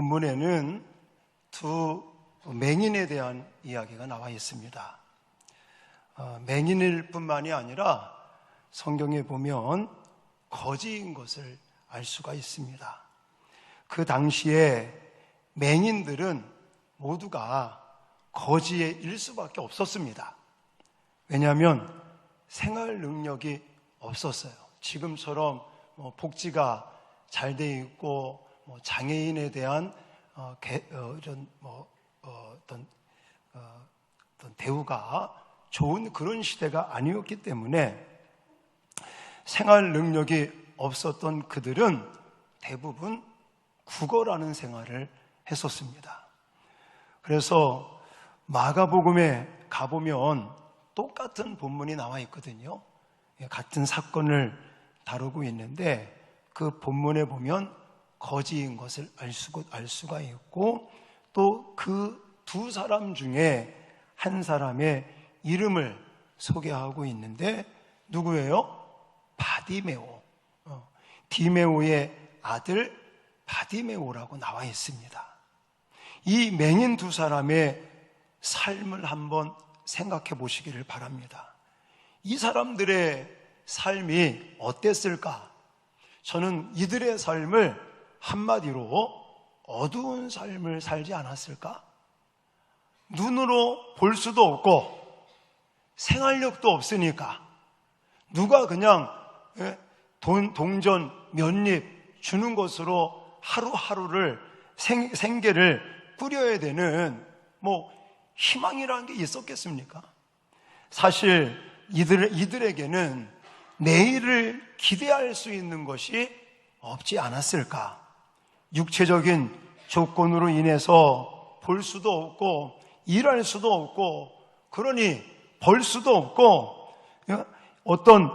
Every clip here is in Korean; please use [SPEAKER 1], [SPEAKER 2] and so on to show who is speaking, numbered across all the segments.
[SPEAKER 1] 본문에는 두 맹인에 대한 이야기가 나와 있습니다. 맹인일 뿐만이 아니라 성경에 보면 거지인 것을 알 수가 있습니다. 그 당시에 맹인들은 모두가 거지일 수밖에 없었습니다. 왜냐하면 생활 능력이 없었어요. 지금처럼 복지가 잘 돼 있고 장애인에 대한 어떤 대우가 좋은 그런 시대가 아니었기 때문에 생활 능력이 없었던 그들은 대부분 구걸하는 생활을 했었습니다. 그래서 마가복음에 가보면 똑같은 본문이 나와 있거든요. 같은 사건을 다루고 있는데 그 본문에 보면 거지인 것을 알 수가 있고 또 그 두 사람 중에 한 사람의 이름을 소개하고 있는데 누구예요? 바디메오. 디메오의 아들 바디메오라고 나와 있습니다. 이 맹인 두 사람의 삶을 한번 생각해 보시기를 바랍니다. 이 사람들의 삶이 어땠을까? 저는 이들의 삶을 한마디로 어두운 삶을 살지 않았을까? 눈으로 볼 수도 없고 생활력도 없으니까 누가 그냥 동전 몇 입 주는 것으로 하루하루를 생계를 꾸려야 되는 희망이라는 게 있었겠습니까? 사실 이들에게는 내일을 기대할 수 있는 것이 없지 않았을까? 육체적인 조건으로 인해서 볼 수도 없고 일할 수도 없고 그러니 벌 수도 없고 어떤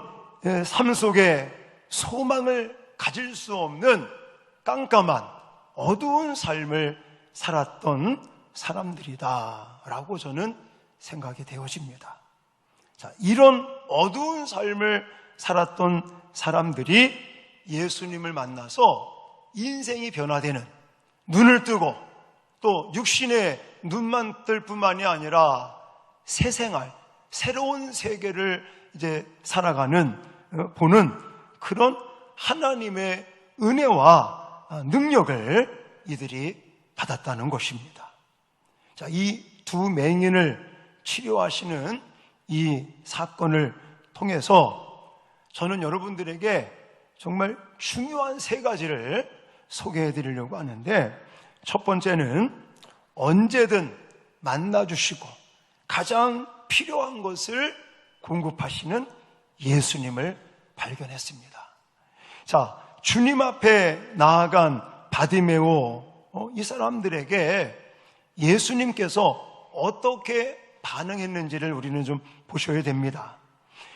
[SPEAKER 1] 삶 속에 소망을 가질 수 없는 깜깜한 어두운 삶을 살았던 사람들이다라고 저는 생각이 되어집니다. 자, 이런 어두운 삶을 살았던 사람들이 예수님을 만나서 인생이 변화되는, 눈을 뜨고 또 육신의 눈만 뜰 뿐만이 아니라 새 생활, 새로운 세계를 이제 살아가는, 보는 그런 하나님의 은혜와 능력을 이들이 받았다는 것입니다. 자, 이 두 맹인을 치료하시는 이 사건을 통해서 저는 여러분들에게 정말 중요한 세 가지를 소개해 드리려고 하는데, 첫 번째는 언제든 만나주시고 가장 필요한 것을 공급하시는 예수님을 발견했습니다. 자, 주님 앞에 나아간 바디메오, 이 사람들에게 예수님께서 어떻게 반응했는지를 우리는 좀 보셔야 됩니다.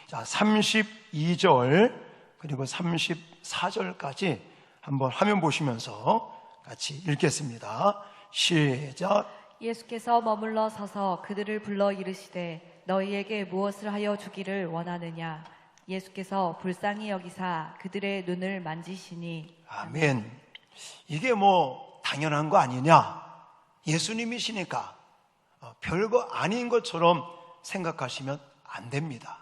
[SPEAKER 1] 자, 32절 그리고 34절까지 한번 화면 보시면서 같이 읽겠습니다. 시작.
[SPEAKER 2] 예수께서 머물러 서서 그들을 불러 이르시되 너희에게 무엇을 하여 주기를 원하느냐? 예수께서 불쌍히 여기사 그들의 눈을 만지시니.
[SPEAKER 1] 아멘. 이게 당연한 거 아니냐? 예수님이시니까 별거 아닌 것처럼 생각하시면 안 됩니다.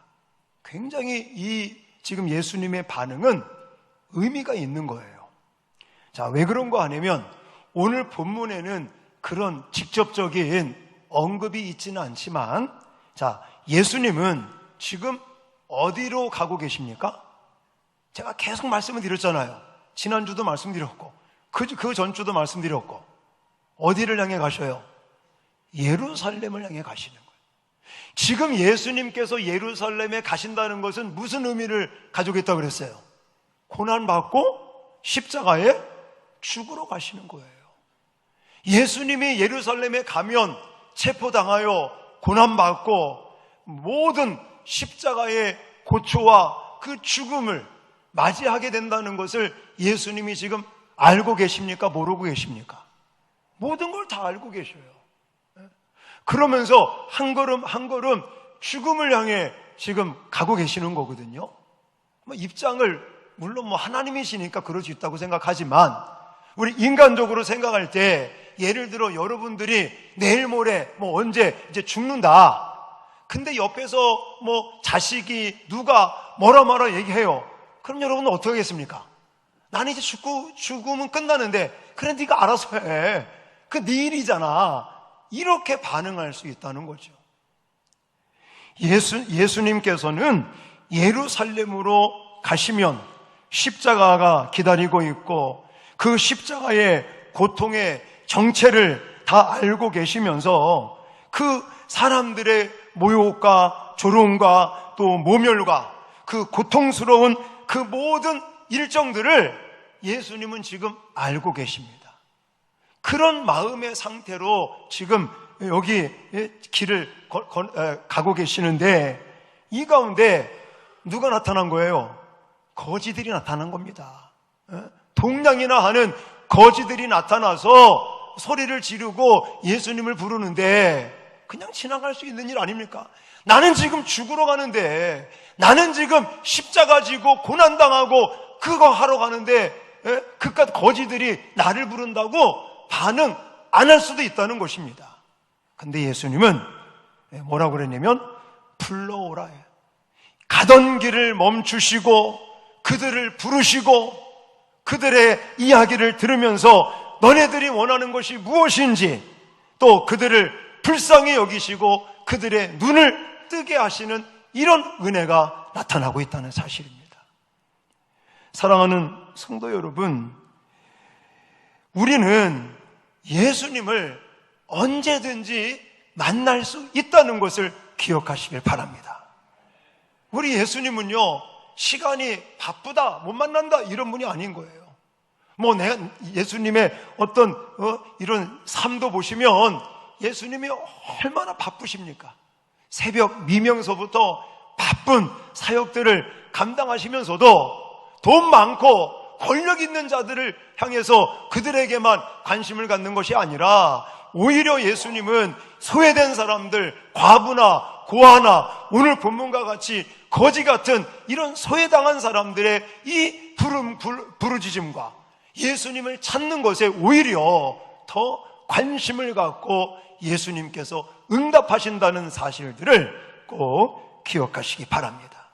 [SPEAKER 1] 굉장히 지금 예수님의 반응은 의미가 있는 거예요. 자, 왜 그런 거 아니면 오늘 본문에는 그런 직접적인 언급이 있지는 않지만, 자, 예수님은 지금 어디로 가고 계십니까? 제가 계속 말씀을 드렸잖아요. 지난주도 말씀드렸고 그 전주도 말씀드렸고 어디를 향해 가셔요? 예루살렘을 향해 가시는 거예요. 지금 예수님께서 예루살렘에 가신다는 것은 무슨 의미를 가지고 있다고 그랬어요? 고난받고 십자가에 죽으러 가시는 거예요. 예수님이 예루살렘에 가면 체포당하여 고난받고 모든 십자가의 고초와 그 죽음을 맞이하게 된다는 것을 예수님이 지금 알고 계십니까? 모르고 계십니까? 모든 걸 다 알고 계셔요. 그러면서 한 걸음 한 걸음 죽음을 향해 지금 가고 계시는 거거든요. 입장을 물론 하나님이시니까 그럴 수 있다고 생각하지만 우리 인간적으로 생각할 때 예를 들어 여러분들이 내일 모레 언제 이제 죽는다. 근데 옆에서 자식이 누가 뭐라 얘기해요. 그럼 여러분은 어떻게 하겠습니까? 나는 이제 죽으면 끝나는데 그래 네가 알아서 해. 그 네 일이잖아. 이렇게 반응할 수 있다는 거죠. 예수님께서는 예루살렘으로 가시면 십자가가 기다리고 있고 그 십자가의 고통의 정체를 다 알고 계시면서 그 사람들의 모욕과 조롱과 또 모멸과 그 고통스러운 그 모든 일정들을 예수님은 지금 알고 계십니다. 그런 마음의 상태로 지금 여기 길을 가고 계시는데 이 가운데 누가 나타난 거예요? 거지들이 나타난 겁니다. 동냥이나 하는 거지들이 나타나서 소리를 지르고 예수님을 부르는데 그냥 지나갈 수 있는 일 아닙니까? 나는 지금 죽으러 가는데, 나는 지금 십자가 지고 고난당하고 그거 하러 가는데 그깟 거지들이 나를 부른다고 반응 안 할 수도 있다는 것입니다. 근데 예수님은 뭐라고 그랬냐면 불러오라. 가던 길을 멈추시고 그들을 부르시고 그들의 이야기를 들으면서 너네들이 원하는 것이 무엇인지 또 그들을 불쌍히 여기시고 그들의 눈을 뜨게 하시는 이런 은혜가 나타나고 있다는 사실입니다. 사랑하는 성도 여러분, 우리는 예수님을 언제든지 만날 수 있다는 것을 기억하시길 바랍니다. 우리 예수님은요, 시간이 바쁘다, 못 만난다 이런 분이 아닌 거예요. 내가 예수님의 어떤 이런 삶도 보시면 예수님이 얼마나 바쁘십니까? 새벽 미명서부터 바쁜 사역들을 감당하시면서도 돈 많고 권력 있는 자들을 향해서 그들에게만 관심을 갖는 것이 아니라 오히려 예수님은 소외된 사람들, 과부나 고아나 오늘 본문과 같이 거지 같은 이런 소외당한 사람들의 이 부르짖음과 예수님을 찾는 것에 오히려 더 관심을 갖고 예수님께서 응답하신다는 사실들을 꼭 기억하시기 바랍니다.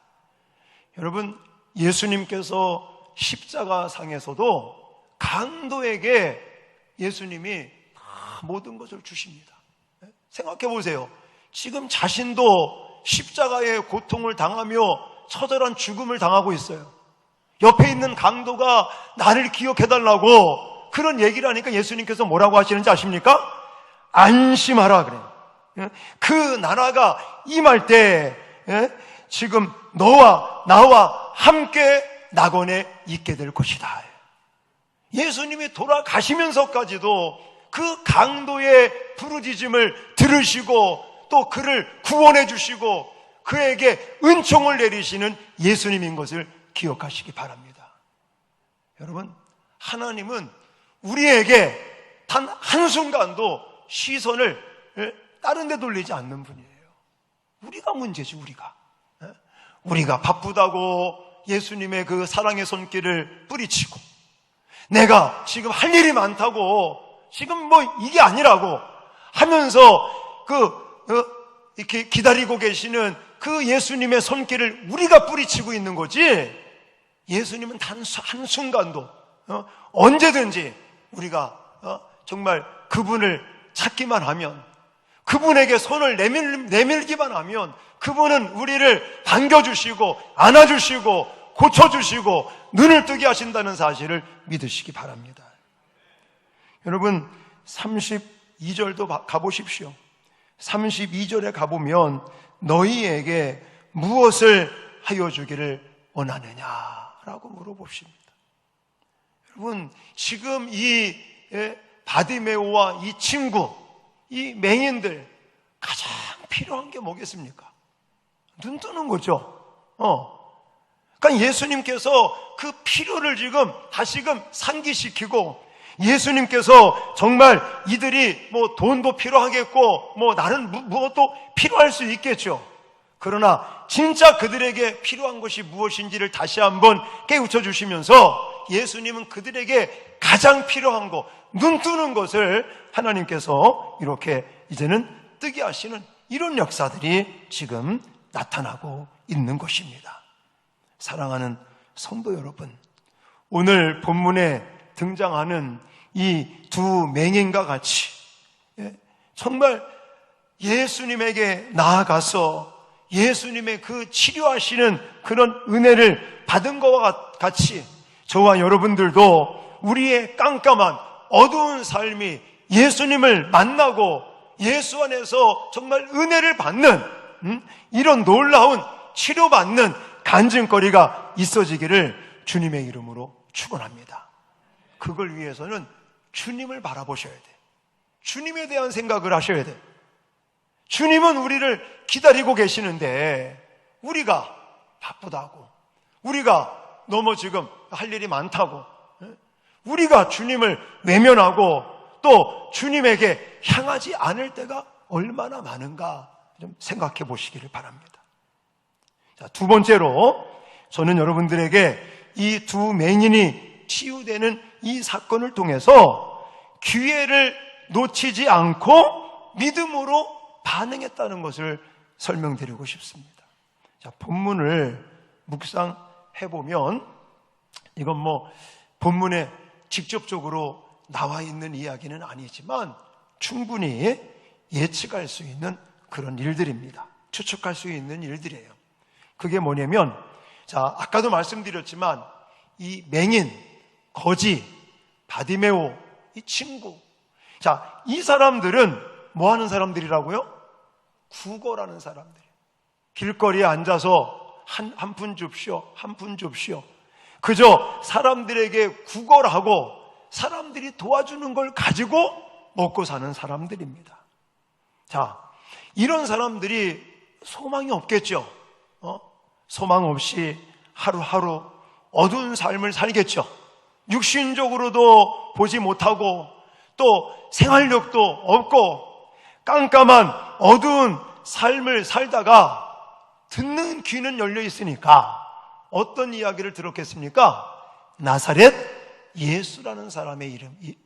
[SPEAKER 1] 여러분, 예수님께서 십자가상에서도 강도에게 예수님이 모든 것을 주십니다. 생각해 보세요. 지금 자신도 십자가의 고통을 당하며 처절한 죽음을 당하고 있어요. 옆에 있는 강도가 나를 기억해달라고 그런 얘기를 하니까 예수님께서 뭐라고 하시는지 아십니까? 안심하라 그래요. 그 나라가 임할 때 지금 너와 나와 함께 낙원에 있게 될 것이다. 예수님이 돌아가시면서까지도 그 강도의 부르짖음을 들으시고 또 그를 구원해 주시고 그에게 은총을 내리시는 예수님인 것을 기억하시기 바랍니다. 여러분, 하나님은 우리에게 단 한순간도 시선을 다른 데 돌리지 않는 분이에요. 우리가 문제지, 우리가 바쁘다고 예수님의 그 사랑의 손길을 뿌리치고 내가 지금 할 일이 많다고 지금 이게 아니라고 하면서 이렇게 기다리고 계시는 그 예수님의 손길을 우리가 뿌리치고 있는 거지, 예수님은 단 한순간도 언제든지 우리가 정말 그분을 찾기만 하면, 그분에게 손을 내밀기만 하면 그분은 우리를 반겨주시고 안아주시고 고쳐주시고 눈을 뜨게 하신다는 사실을 믿으시기 바랍니다. 여러분, 32절도 가보십시오. 32절에 가보면 너희에게 무엇을 하여 주기를 원하느냐라고 물어봅니다. 여러분, 지금 이 바디메오와 이 친구, 이 맹인들 가장 필요한 게 뭐겠습니까? 눈 뜨는 거죠. 그러니까 예수님께서 그 필요를 지금 다시금 상기시키고, 예수님께서 정말 이들이 돈도 필요하겠고 다른 무엇도 필요할 수 있겠죠. 그러나 진짜 그들에게 필요한 것이 무엇인지를 다시 한번 깨우쳐 주시면서 예수님은 그들에게 가장 필요한 거, 눈 뜨는 것을 하나님께서 이렇게 이제는 뜨게 하시는 이런 역사들이 지금 나타나고 있는 것입니다. 사랑하는 성도 여러분, 오늘 본문에 등장하는 이 두 맹인과 같이 정말 예수님에게 나아가서 예수님의 그 치료하시는 그런 은혜를 받은 것과 같이 저와 여러분들도 우리의 깜깜한 어두운 삶이 예수님을 만나고 예수 안에서 정말 은혜를 받는 이런 놀라운 치료받는 간증거리가 있어지기를 주님의 이름으로 축원합니다. 그걸 위해서는 주님을 바라보셔야 돼. 주님에 대한 생각을 하셔야 돼. 주님은 우리를 기다리고 계시는데 우리가 바쁘다고, 우리가 너무 지금 할 일이 많다고, 우리가 주님을 외면하고 또 주님에게 향하지 않을 때가 얼마나 많은가 좀 생각해 보시기를 바랍니다. 자, 두 번째로 저는 여러분들에게 이 두 맹인이 치유되는 이 사건을 통해서 기회를 놓치지 않고 믿음으로 반응했다는 것을 설명드리고 싶습니다. 자, 본문을 묵상해 보면 이건 본문에 직접적으로 나와 있는 이야기는 아니지만 충분히 예측할 수 있는 그런 일들입니다. 추측할 수 있는 일들이에요. 그게 뭐냐면, 자, 아까도 말씀드렸지만 이 맹인, 거지, 바디메오, 이 친구, 자, 이 사람들은 뭐 하는 사람들이라고요? 구걸하는 사람들. 길거리에 앉아서 한 푼 줍시오, 한 푼 줍시오. 그저 사람들에게 구걸하고 사람들이 도와주는 걸 가지고 먹고 사는 사람들입니다. 자, 이런 사람들이 소망이 없겠죠. 소망 없이 하루하루 어두운 삶을 살겠죠. 육신적으로도 보지 못하고 또 생활력도 없고 깜깜한 어두운 삶을 살다가 듣는 귀는 열려 있으니까 어떤 이야기를 들었겠습니까? 나사렛 예수라는 사람의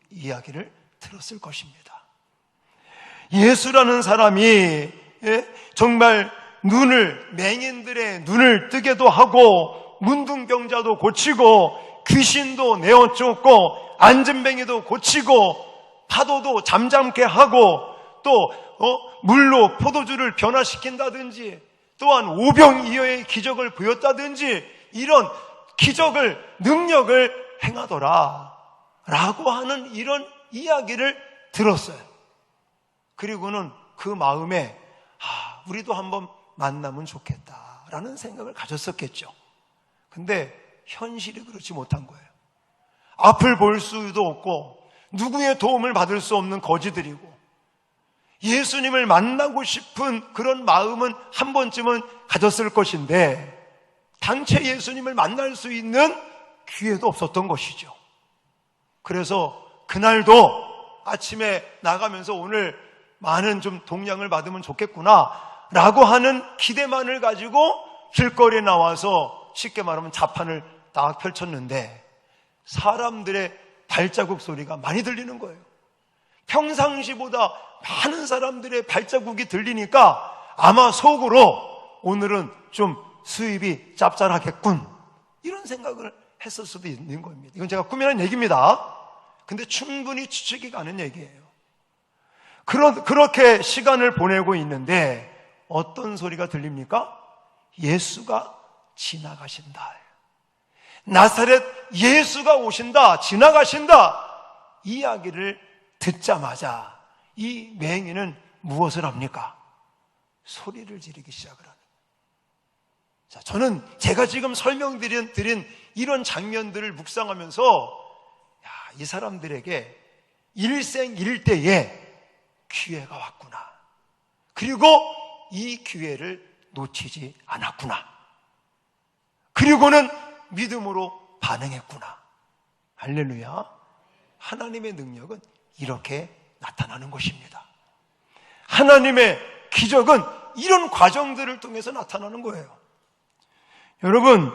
[SPEAKER 1] 이야기를 들었을 것입니다. 예수라는 사람이 정말 맹인들의 눈을 뜨게도 하고 문둥병자도 고치고 귀신도 내어쫓고 안진뱅이도 고치고 파도도 잠잠케 하고 또 물로 포도주를 변화시킨다든지 또한 오병이어의 기적을 보였다든지 이런 기적을 능력을 행하더라 라고 하는 이런 이야기를 들었어요. 그리고는 그 마음에 우리도 한번 만나면 좋겠다라는 생각을 가졌었겠죠. 근데 현실이 그렇지 못한 거예요. 앞을 볼 수도 없고 누구의 도움을 받을 수 없는 거지들이고 예수님을 만나고 싶은 그런 마음은 한 번쯤은 가졌을 것인데 단체 예수님을 만날 수 있는 기회도 없었던 것이죠. 그래서 그날도 아침에 나가면서 오늘 많은 좀 동량을 받으면 좋겠구나 라고 하는 기대만을 가지고 길거리에 나와서 쉽게 말하면 자판을 딱 펼쳤는데 사람들의 발자국 소리가 많이 들리는 거예요. 평상시보다 많은 사람들의 발자국이 들리니까 아마 속으로 오늘은 좀 수입이 짭짤하겠군 이런 생각을 했을 수도 있는 겁니다. 이건 제가 꾸미는 얘기입니다. 근데 충분히 추측이 가는 얘기예요. 그렇게 시간을 보내고 있는데 어떤 소리가 들립니까? 예수가 지나가신다. 나사렛 예수가 오신다, 지나가신다. 이 이야기를 듣자마자 이 맹인은 무엇을 합니까? 소리를 지르기 시작을 하는. 자, 저는 제가 지금 설명드린 이런 장면들을 묵상하면서 이 사람들에게 일생일대에 기회가 왔구나. 그리고 이 기회를 놓치지 않았구나. 그리고는 믿음으로 반응했구나. 할렐루야. 하나님의 능력은 이렇게 나타나는 것입니다. 하나님의 기적은 이런 과정들을 통해서 나타나는 거예요. 여러분,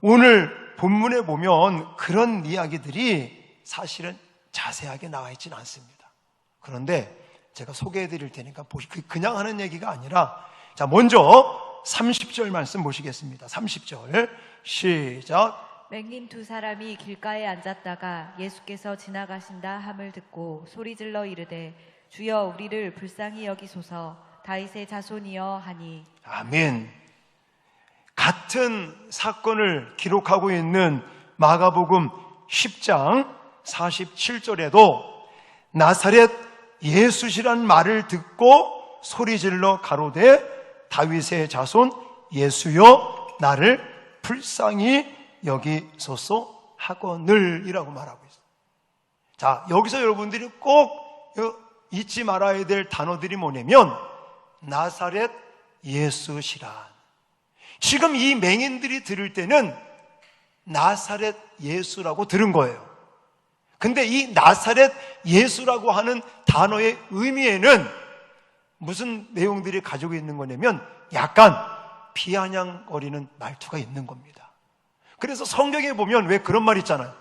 [SPEAKER 1] 오늘 본문에 보면 그런 이야기들이 사실은 자세하게 나와 있지는 않습니다. 그런데 제가 소개해 드릴 테니까 그냥 하는 얘기가 아니라, 자, 먼저 30절 말씀 보시겠습니다. 30절 시작.
[SPEAKER 2] 맹인 두 사람이 길가에 앉았다가 예수께서 지나가신다 함을 듣고 소리질러 이르되 주여 우리를 불쌍히 여기소서 다윗의 자손이여 하니.
[SPEAKER 1] 아멘. 같은 사건을 기록하고 있는 마가복음 10장 47절에도 나사렛 예수시란 말을 듣고 소리질러 가로되 다윗의 자손 예수여 나를 불쌍히 여기소서 하거늘이라고 말하고 있어요. 자, 여기서 여러분들이 꼭 잊지 말아야 될 단어들이 뭐냐면 나사렛 예수시란. 지금 이 맹인들이 들을 때는 나사렛 예수라고 들은 거예요. 근데 이 나사렛 예수라고 하는 단어의 의미에는 무슨 내용들이 가지고 있는 거냐면 약간 비아냥거리는 말투가 있는 겁니다. 그래서 성경에 보면 왜 그런 말 있잖아요.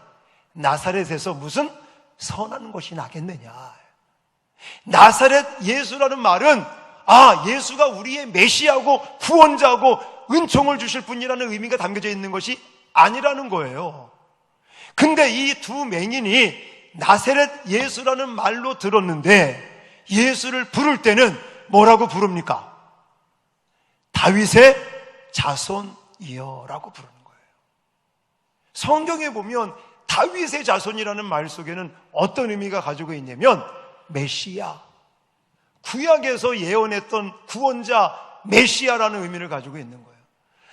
[SPEAKER 1] 나사렛에서 무슨 선한 것이 나겠느냐. 나사렛 예수라는 말은 예수가 우리의 메시아고 구원자고 은총을 주실 분이라는 의미가 담겨져 있는 것이 아니라는 거예요. 근데 이 두 맹인이 나사렛 예수라는 말로 들었는데 예수를 부를 때는 뭐라고 부릅니까? 다윗의 자손이여라고 부르는 거예요. 성경에 보면 다윗의 자손이라는 말 속에는 어떤 의미가 가지고 있냐면 메시아, 구약에서 예언했던 구원자 메시아라는 의미를 가지고 있는 거예요.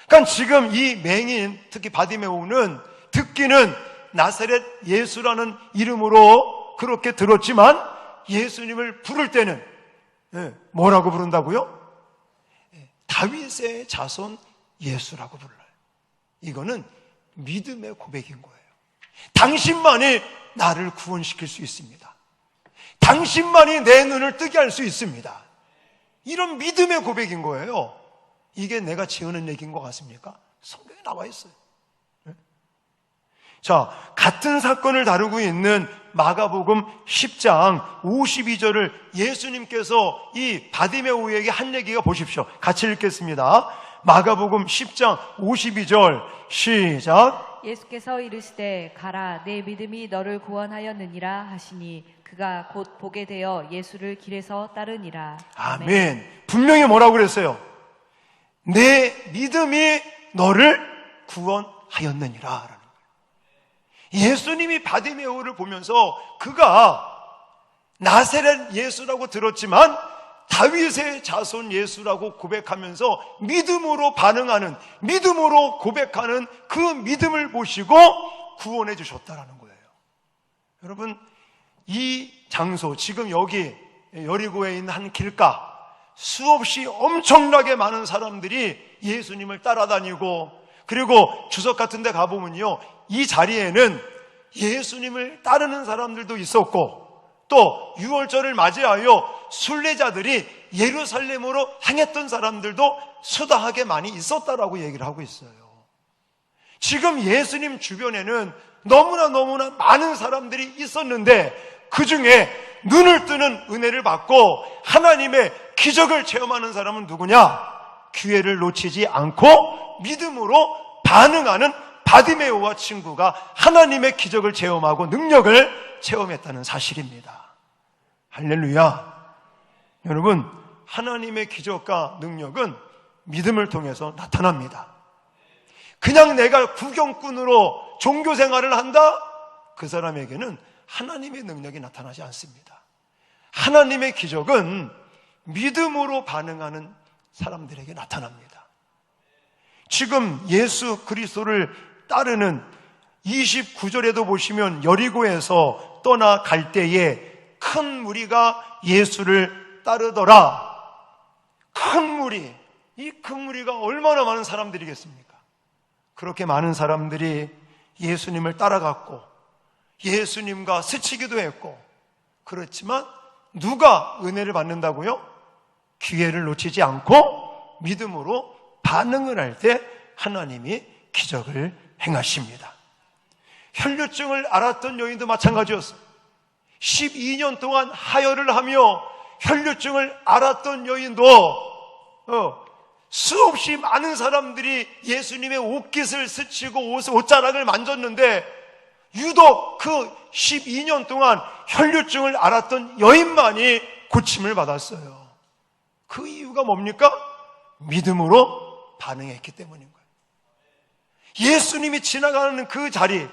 [SPEAKER 1] 그러니까 지금 이 맹인, 특히 바디메오는 듣기는 나사렛 예수라는 이름으로 그렇게 들었지만 예수님을 부를 때는 뭐라고 부른다고요? 다윗의 자손 예수라고 불러요. 이거는 믿음의 고백인 거예요. 당신만이 나를 구원시킬 수 있습니다. 당신만이 내 눈을 뜨게 할 수 있습니다. 이런 믿음의 고백인 거예요. 이게 내가 지어낸 얘기인 것 같습니까? 성경에 나와 있어요. 자, 같은 사건을 다루고 있는 마가복음 10장 52절을 예수님께서 이 바디메오에게 한 얘기가 보십시오. 같이 읽겠습니다. 마가복음 10장 52절 시작.
[SPEAKER 2] 예수께서 이르시되 가라 내 믿음이 너를 구원하였느니라 하시니 그가 곧 보게 되어 예수를 길에서 따르니라.
[SPEAKER 1] 아멘. 분명히 뭐라고 그랬어요? 내 믿음이 너를 구원하였느니라 라는 거예요. 예수님이 바디메오를 보면서 그가 나사렛 예수라고 들었지만 다윗의 자손 예수라고 고백하면서 믿음으로 반응하는, 믿음으로 고백하는 그 믿음을 보시고 구원해 주셨다라는 거예요. 여러분, 이 장소, 지금 여기 여리고에 있는 한 길가, 수없이 엄청나게 많은 사람들이 예수님을 따라다니고, 그리고 주석 같은 데 가보면요, 이 자리에는 예수님을 따르는 사람들도 있었고, 또 유월절을 맞이하여 순례자들이 예루살렘으로 향했던 사람들도 수다하게 많이 있었다라고 얘기를 하고 있어요. 지금 예수님 주변에는 너무나 많은 사람들이 있었는데 그 중에 눈을 뜨는 은혜를 받고 하나님의 기적을 체험하는 사람은 누구냐? 기회를 놓치지 않고 믿음으로 반응하는 바디메오와 친구가 하나님의 기적을 체험하고 능력을 체험했다는 사실입니다. 할렐루야. 여러분, 하나님의 기적과 능력은 믿음을 통해서 나타납니다. 그냥 내가 구경꾼으로 종교생활을 한다? 그 사람에게는 하나님의 능력이 나타나지 않습니다. 하나님의 기적은 믿음으로 반응하는 사람들에게 나타납니다. 지금 예수 그리스도를 따르는 29절에도 보시면 여리고에서 떠나갈 때에 큰 무리가 예수를 따르더라. 큰 무리, 이 큰 무리가 얼마나 많은 사람들이겠습니까? 그렇게 많은 사람들이 예수님을 따라갔고 예수님과 스치기도 했고, 그렇지만 누가 은혜를 받는다고요? 기회를 놓치지 않고 믿음으로 반응을 할 때 하나님이 기적을 행하십니다. 혈류증을 앓았던 여인도 마찬가지였어요. 12년 동안 하혈을 하며 혈류증을 앓았던 여인도 수없이 많은 사람들이 예수님의 옷깃을 스치고 옷자락을 만졌는데 유독 그 12년 동안 혈류증을 앓았던 여인만이 고침을 받았어요. 그 이유가 뭡니까? 믿음으로 반응했기 때문인 거예요. 예수님이 지나가는 그 자리,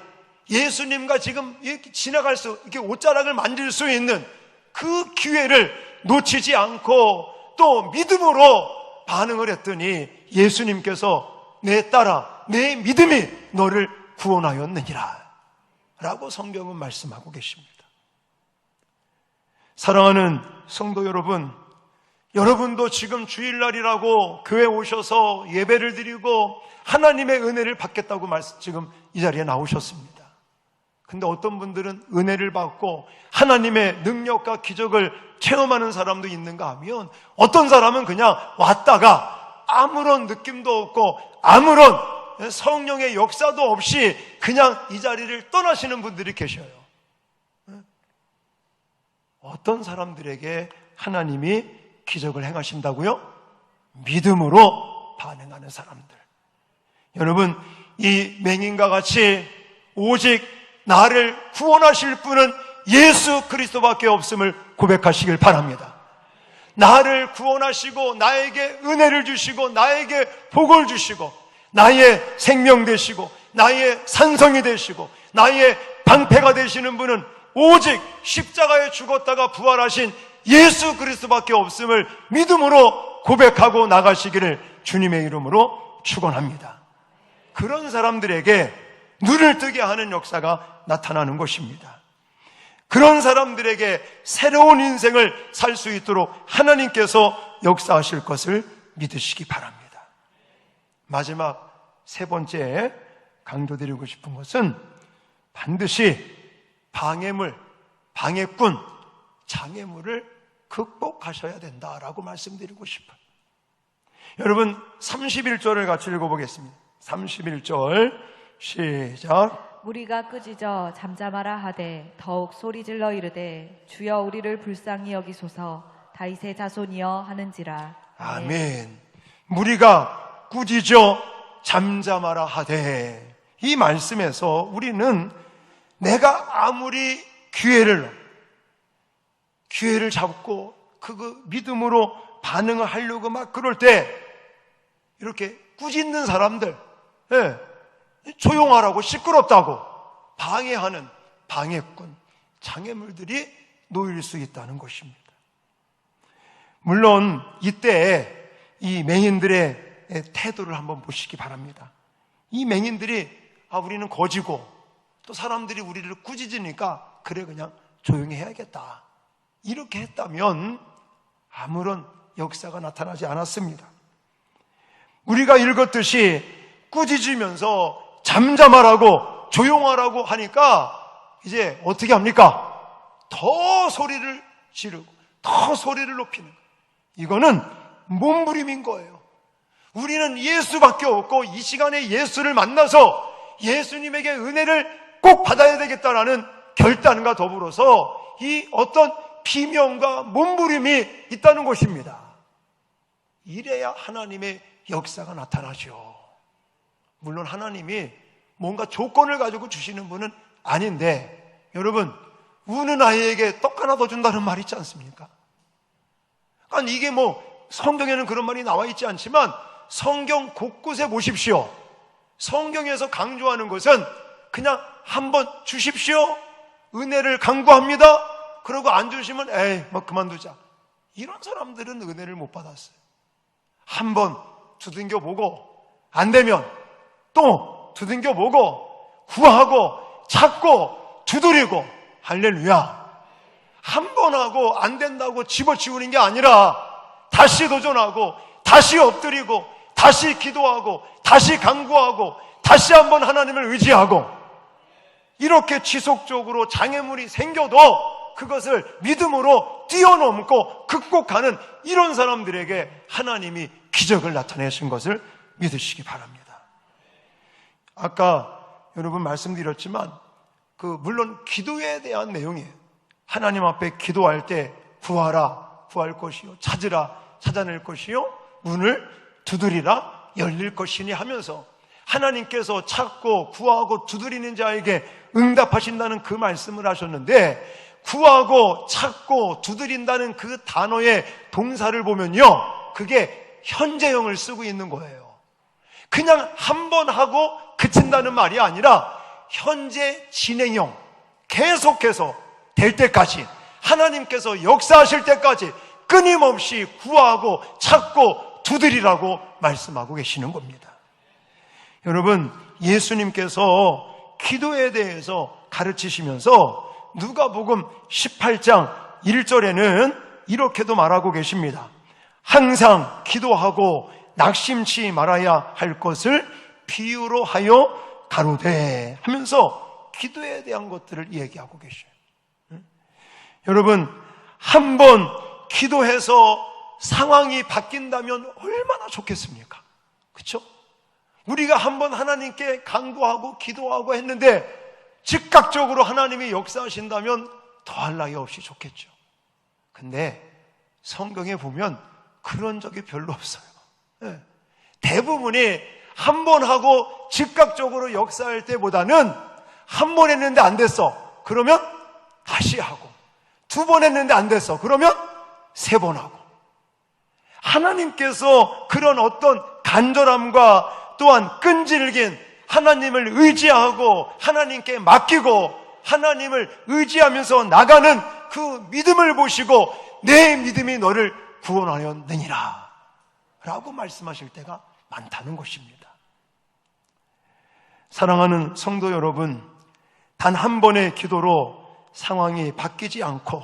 [SPEAKER 1] 예수님과 지금 이렇게 지나갈 수, 이렇게 옷자락을 만질 수 있는 그 기회를 놓치지 않고 또 믿음으로 반응을 했더니 예수님께서 내 딸아, 내 믿음이 너를 구원하였느니라 라고 성경은 말씀하고 계십니다. 사랑하는 성도 여러분, 여러분도 지금 주일날이라고 교회 오셔서 예배를 드리고 하나님의 은혜를 받겠다고 지금 이 자리에 나오셨습니다. 근데 어떤 분들은 은혜를 받고 하나님의 능력과 기적을 체험하는 사람도 있는가 하면 어떤 사람은 그냥 왔다가 아무런 느낌도 없고 아무런 성령의 역사도 없이 그냥 이 자리를 떠나시는 분들이 계셔요. 어떤 사람들에게 하나님이 기적을 행하신다고요? 믿음으로 반응하는 사람들. 여러분, 이 맹인과 같이 오직 나를 구원하실 분은 예수 그리스도밖에 없음을 고백하시길 바랍니다. 나를 구원하시고 나에게 은혜를 주시고 나에게 복을 주시고 나의 생명 되시고 나의 산성이 되시고 나의 방패가 되시는 분은 오직 십자가에 죽었다가 부활하신 예수 그리스도밖에 없음을 믿음으로 고백하고 나가시기를 주님의 이름으로 축원합니다. 그런 사람들에게 눈을 뜨게 하는 역사가 나타나는 것입니다. 그런 사람들에게 새로운 인생을 살 수 있도록 하나님께서 역사하실 것을 믿으시기 바랍니다. 마지막 세 번째 강조드리고 싶은 것은 반드시 방해물, 방해꾼, 장애물을 극복하셔야 된다라고 말씀드리고 싶어요. 여러분 31절을 같이 읽어보겠습니다. 31절 시작.
[SPEAKER 2] 무리가 꾸짖어 잠잠하라 하되 더욱 소리질러 이르되 주여 우리를 불쌍히 여기소서 다윗의 자손이여 하는지라.
[SPEAKER 1] 아멘. 무리가 꾸짖어 잠잠하라 하되, 이 말씀에서 우리는 내가 아무리 기회를 잡고 그 믿음으로 반응을 하려고 막 그럴 때 이렇게 꾸짖는 사람들, 조용하라고 시끄럽다고 방해하는 방해꾼, 장애물들이 놓일 수 있다는 것입니다. 물론 이때 이 맹인들의 태도를 한번 보시기 바랍니다. 이 맹인들이 우리는 거지고 또 사람들이 우리를 꾸짖으니까 그래 그냥 조용히 해야겠다 이렇게 했다면 아무런 역사가 나타나지 않았습니다. 우리가 읽었듯이 꾸짖으면서 잠잠하라고 조용하라고 하니까 이제 어떻게 합니까? 더 소리를 지르고 더 소리를 높이는 거예요. 이거는 몸부림인 거예요. 우리는 예수밖에 없고 이 시간에 예수를 만나서 예수님에게 은혜를 꼭 받아야 되겠다라는 결단과 더불어서 이 어떤 비명과 몸부림이 있다는 것입니다. 이래야 하나님의 역사가 나타나죠. 물론 하나님이 뭔가 조건을 가지고 주시는 분은 아닌데, 여러분, 우는 아이에게 떡 하나 더 준다는 말 있지 않습니까? 그러니까 이게 성경에는 그런 말이 나와 있지 않지만 성경 곳곳에 보십시오. 성경에서 강조하는 것은 그냥 한번 주십시오, 은혜를 강구합니다, 그러고 안 주시면 그만두자, 이런 사람들은 은혜를 못 받았어요. 한번 두들겨 보고 안 되면 또 두들겨 보고 구하고 찾고 두드리고, 할렐루야. 한 번 하고 안 된다고 집어치우는 게 아니라 다시 도전하고 다시 엎드리고 다시 기도하고 다시 간구하고 다시 한번 하나님을 의지하고, 이렇게 지속적으로 장애물이 생겨도 그것을 믿음으로 뛰어넘고 극복하는 이런 사람들에게 하나님이 기적을 나타내신 것을 믿으시기 바랍니다. 아까 여러분 말씀드렸지만 물론 기도에 대한 내용이에요. 하나님 앞에 기도할 때 구하라, 구할 것이요. 찾으라, 찾아낼 것이요. 문을 두드리라, 열릴 것이니 하면서 하나님께서 찾고 구하고 두드리는 자에게 응답하신다는 그 말씀을 하셨는데, 구하고 찾고 두드린다는 그 단어의 동사를 보면요, 그게 현재형을 쓰고 있는 거예요. 그냥 한 번 하고 그친다는 말이 아니라 현재 진행형, 계속해서 될 때까지, 하나님께서 역사하실 때까지 끊임없이 구하고 찾고 두드리라고 말씀하고 계시는 겁니다. 여러분, 예수님께서 기도에 대해서 가르치시면서 누가복음 18장 1절에는 이렇게도 말하고 계십니다. 항상 기도하고 낙심치 말아야 할 것을 비유로 하여 가로되 하면서 기도에 대한 것들을 얘기하고 계셔요. 여러분, 한번 기도해서 상황이 바뀐다면 얼마나 좋겠습니까? 그렇죠? 우리가 한번 하나님께 간구하고 기도하고 했는데 즉각적으로 하나님이 역사하신다면 더할 나위 없이 좋겠죠. 근데 성경에 보면 그런 적이 별로 없어요. 대부분이 한 번 하고 즉각적으로 역사할 때보다는 한 번 했는데 안 됐어, 그러면 다시 하고, 두 번 했는데 안 됐어, 그러면 세 번 하고. 하나님께서 그런 어떤 간절함과 또한 끈질긴 하나님을 의지하고 하나님께 맡기고 하나님을 의지하면서 나가는 그 믿음을 보시고 내 믿음이 너를 구원하였느니라 라고 말씀하실 때가 많다는 것입니다. 사랑하는 성도 여러분, 단 한 번의 기도로 상황이 바뀌지 않고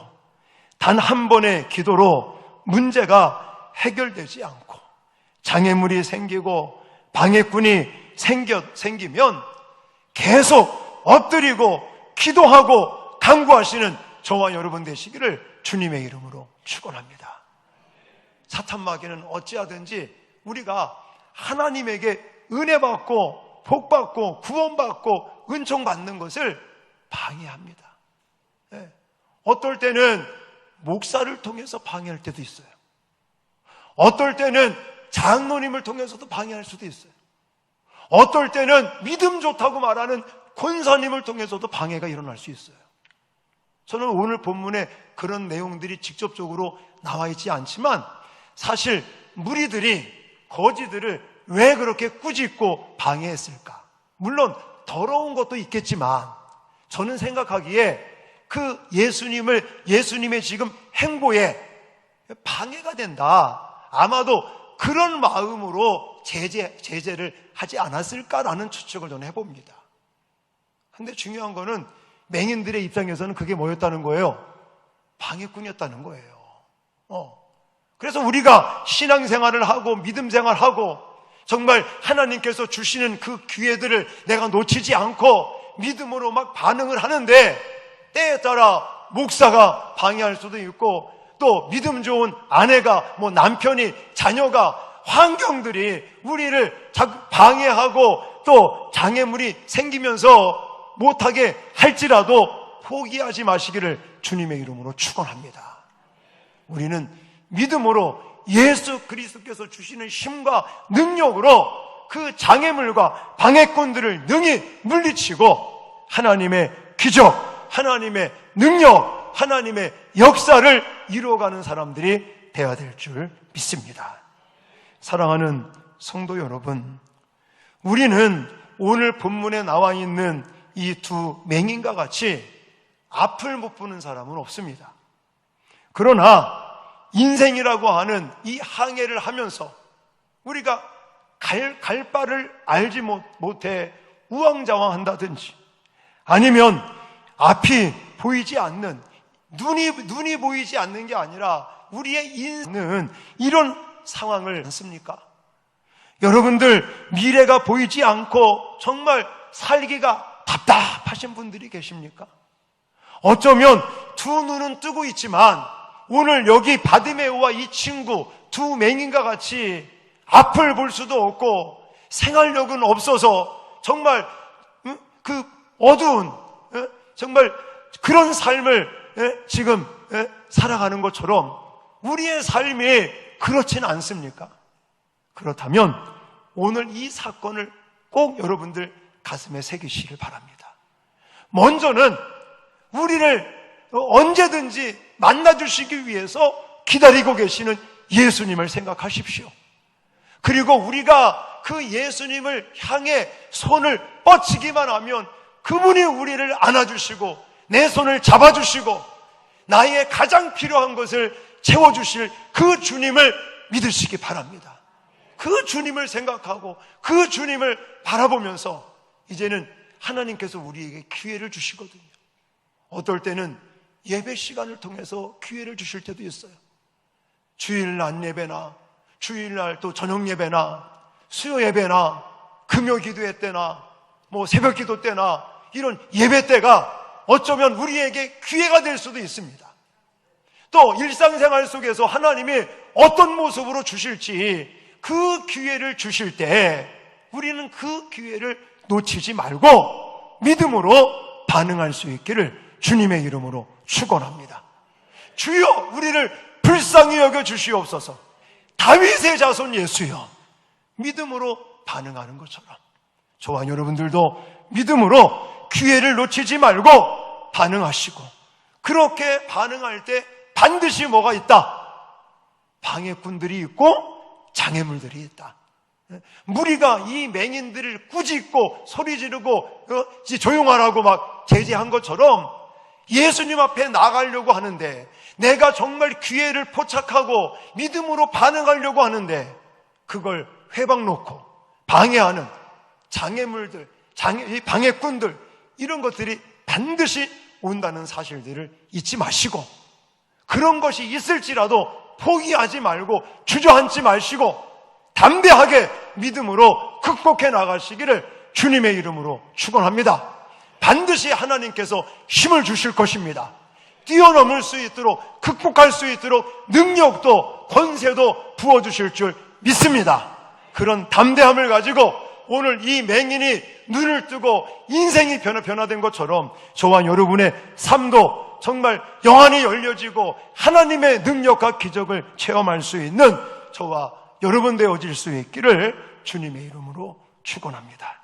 [SPEAKER 1] 단 한 번의 기도로 문제가 해결되지 않고 장애물이 생기고 방해꾼이 생기면 계속 엎드리고 기도하고 간구하시는 저와 여러분 되시기를 주님의 이름으로 축원합니다. 사탄마귀는 어찌하든지 우리가 하나님에게 은혜 받고 복 받고 구원 받고 은총 받는 것을 방해합니다. 어떨 때는 목사를 통해서 방해할 때도 있어요. 어떨 때는 장로님을 통해서도 방해할 수도 있어요. 어떨 때는 믿음 좋다고 말하는 권사님을 통해서도 방해가 일어날 수 있어요. 저는 오늘 본문에 그런 내용들이 직접적으로 나와 있지 않지만 사실 무리들이 거지들을 왜 그렇게 꾸짖고 방해했을까? 물론 더러운 것도 있겠지만 저는 생각하기에 그 예수님의 지금 행보에 방해가 된다, 아마도 그런 마음으로 제재를 하지 않았을까라는 추측을 저는 해봅니다. 근데 중요한 거는 맹인들의 입장에서는 그게 뭐였다는 거예요? 방해꾼이었다는 거예요. 그래서 우리가 신앙생활을 하고 믿음생활하고 정말 하나님께서 주시는 그 기회들을 내가 놓치지 않고 믿음으로 막 반응을 하는데 때에 따라 목사가 방해할 수도 있고 또 믿음 좋은 아내가 남편이 자녀가 환경들이 우리를 방해하고 또 장애물이 생기면서 못하게 할지라도 포기하지 마시기를 주님의 이름으로 축원합니다. 우리는 믿음으로 예수 그리스도께서 주시는 힘과 능력으로 그 장애물과 방해꾼들을 능히 물리치고 하나님의 기적, 하나님의 능력, 하나님의 역사를 이루어가는 사람들이 되어야 될 줄 믿습니다. 사랑하는 성도 여러분, 우리는 오늘 본문에 나와 있는 이 두 맹인과 같이 앞을 못 보는 사람은 없습니다. 그러나 인생이라고 하는 이 항해를 하면서 우리가 갈 바를 알지 못해 우왕좌왕한다든지 아니면 앞이 보이지 않는 눈이 보이지 않는 게 아니라 우리의 인생은 이런 상황을 않습니까? 여러분들 미래가 보이지 않고 정말 살기가 답답하신 분들이 계십니까? 어쩌면 두 눈은 뜨고 있지만 오늘 여기 바디메오와 이 친구 두 맹인과 같이 앞을 볼 수도 없고 생활력은 없어서 정말 그 어두운 정말 그런 삶을 지금 살아가는 것처럼 우리의 삶이 그렇지는 않습니까? 그렇다면 오늘 이 사건을 꼭 여러분들 가슴에 새기시길 바랍니다. 먼저는 우리를 언제든지 만나주시기 위해서 기다리고 계시는 예수님을 생각하십시오. 그리고 우리가 그 예수님을 향해 손을 뻗치기만 하면 그분이 우리를 안아주시고 내 손을 잡아주시고 나의 가장 필요한 것을 채워주실 그 주님을 믿으시기 바랍니다. 그 주님을 생각하고 그 주님을 바라보면서 이제는 하나님께서 우리에게 기회를 주시거든요. 어떨 때는 예배 시간을 통해서 기회를 주실 때도 있어요. 주일 낮 예배나 주일날 또 저녁 예배나 수요 예배나 금요 기도회 때나 뭐 새벽 기도 때나 이런 예배 때가 어쩌면 우리에게 기회가 될 수도 있습니다. 또 일상생활 속에서 하나님이 어떤 모습으로 주실지 그 기회를 주실 때 우리는 그 기회를 놓치지 말고 믿음으로 반응할 수 있기를 주님의 이름으로 축원합니다. 주여 우리를 불쌍히 여겨 주시옵소서. 다윗의 자손 예수여, 믿음으로 반응하는 것처럼 저와 여러분들도 믿음으로 기회를 놓치지 말고 반응하시고, 그렇게 반응할 때 반드시 뭐가 있다? 방해꾼들이 있고 장애물들이 있다. 무리가 이 맹인들을 꾸짖고 소리 지르고 조용하라고 막 제지한 것처럼 예수님 앞에 나가려고 하는데, 내가 정말 기회를 포착하고 믿음으로 반응하려고 하는데 그걸 회방 놓고 방해하는 장애물들, 방해꾼들, 이런 것들이 반드시 온다는 사실들을 잊지 마시고, 그런 것이 있을지라도 포기하지 말고 주저앉지 마시고 담대하게 믿음으로 극복해 나가시기를 주님의 이름으로 축원합니다. 반드시 하나님께서 힘을 주실 것입니다. 뛰어넘을 수 있도록, 극복할 수 있도록 능력도 권세도 부어주실 줄 믿습니다. 그런 담대함을 가지고 오늘 이 맹인이 눈을 뜨고 인생이 변화된 것처럼 저와 여러분의 삶도 정말 영안이 열려지고 하나님의 능력과 기적을 체험할 수 있는 저와 여러분 되어질 수 있기를 주님의 이름으로 축원합니다.